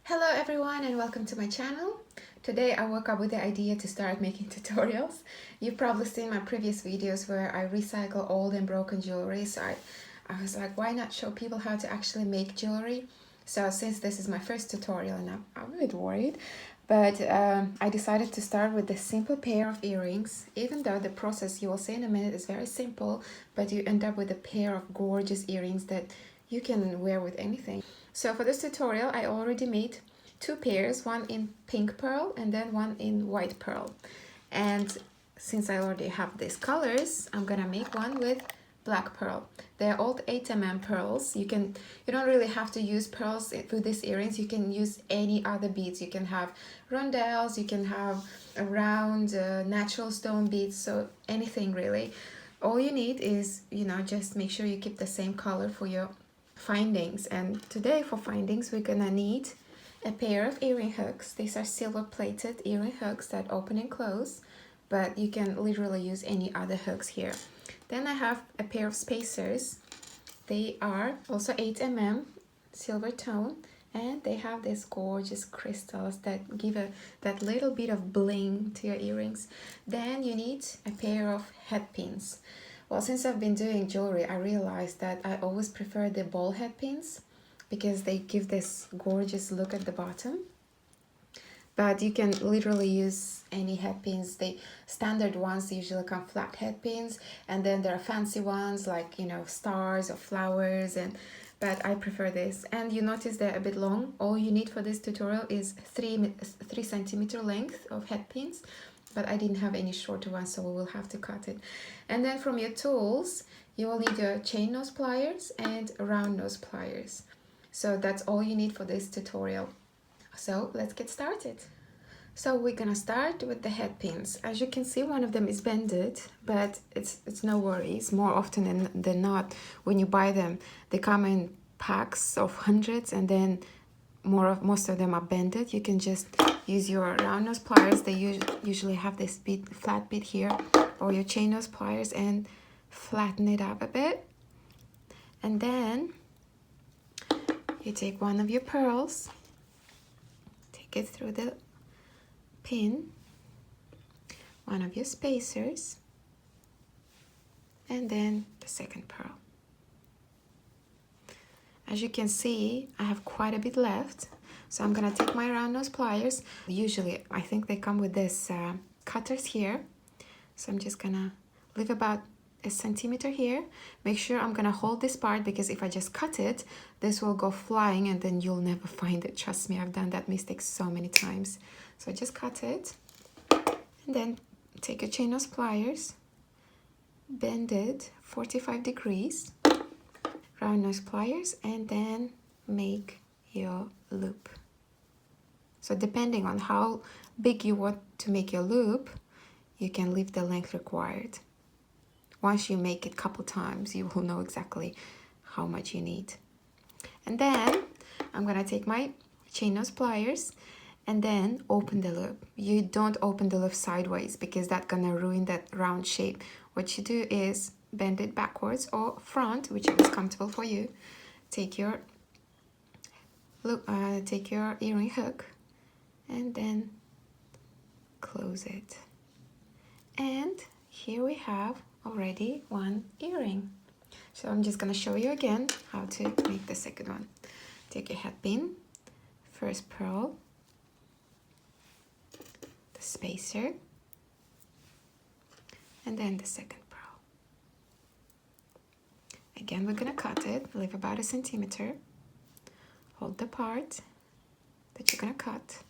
Hello everyone and welcome to my channel. Today I woke up with the idea to start making tutorials. You've probably seen my previous videos where I recycle old and broken jewelry, so I was like, why not show people how to actually make jewelry? So since this is my first tutorial and I'm a bit worried, but I decided to start with this simple pair of earrings. Even though the process you will see in a minute is very simple, but you end up with a pair of gorgeous earrings that you can wear with anything. So for this tutorial I already made two pairs, one in pink pearl and then one in white pearl. And since I already have these colors, I'm gonna make one with black pearl. They're all 8mm pearls. You don't really have to use pearls with these earrings. You can use any other beads. You can have rondelles, you can have a round natural stone beads, so anything really. All you need is, just make sure you keep the same color for your findings. And today for findings we're gonna need a pair of earring hooks. These are silver plated earring hooks that open and close, but you can literally use any other hooks here. Then I have a pair of spacers. They are also 8mm silver tone, and they have these gorgeous crystals that give that little bit of bling to your earrings. Then you need a pair of head pins. Well, since I've been doing jewelry, I realized that I always prefer the ball head pins because they give this gorgeous look at the bottom. But you can literally use any head pins. The standard ones usually come flat head pins, and then there are fancy ones like, stars or flowers, but I prefer this. And you notice they're a bit long. All you need for this tutorial is 3 centimeter length of head pins, but I didn't have any shorter ones, so we will have to cut it. And then from your tools, you will need your chain nose pliers and round nose pliers. So that's all you need for this tutorial. So let's get started. So we're gonna start with the head pins. As you can see, one of them is bended, but it's no worries. More often than not, when you buy them, they come in packs of hundreds, and then most of them are bended. You can just use your round nose pliers. They usually have this flat bit here, or your chain nose pliers, and flatten it up a bit. And then you take one of your pearls, take it through the pin, one of your spacers, and then the second pearl. As you can see, I have quite a bit left, so I'm gonna take my round nose pliers. Usually I think they come with this cutters here, so I'm just gonna leave about 1 centimeter here. Make sure I'm gonna hold this part, because if I just cut it, this will go flying and then you'll never find it. Trust me, I've done that mistake so many times. So just cut it, and then take your chain nose pliers, bend it 45 degrees, round nose pliers, and then make your loop. So depending on how big you want to make your loop, you can leave the length required. Once you make it a couple times, you will know exactly how much you need. And then I'm gonna take my chain nose pliers and then open the loop. You don't open the loop sideways, because that's gonna ruin that round shape. What you do is bend it backwards or front, whichever is comfortable for you. Take your earring hook and then close it. And here we have already one earring. So I'm just gonna show you again how to make the second one. Take your head pin, first pearl, the spacer, and then the second pearl. Again, we're gonna cut it, leave about 1 centimeter. Hold the part that you're gonna cut,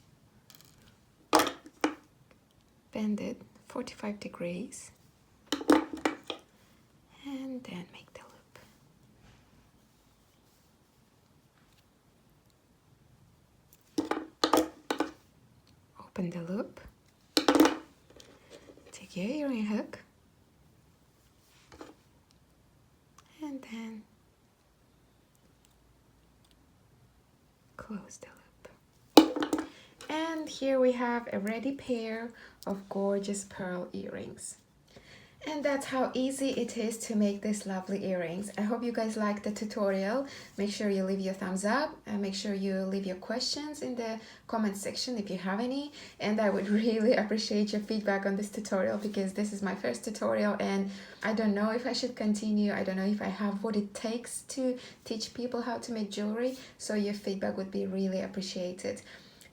bend it 45 degrees, and then make the loop. Open the loop, take your earring hook, and then close the loop. And here we have a ready pair of gorgeous pearl earrings. And that's how easy it is to make these lovely earrings. I hope you guys liked the tutorial. Make sure you leave your thumbs up and make sure you leave your questions in the comment section if you have any. And I would really appreciate your feedback on this tutorial because this is my first tutorial and I don't know if I should continue. I don't know if I have what it takes to teach people how to make jewelry. So your feedback would be really appreciated.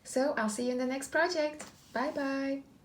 So I'll see you in the next project. Bye bye.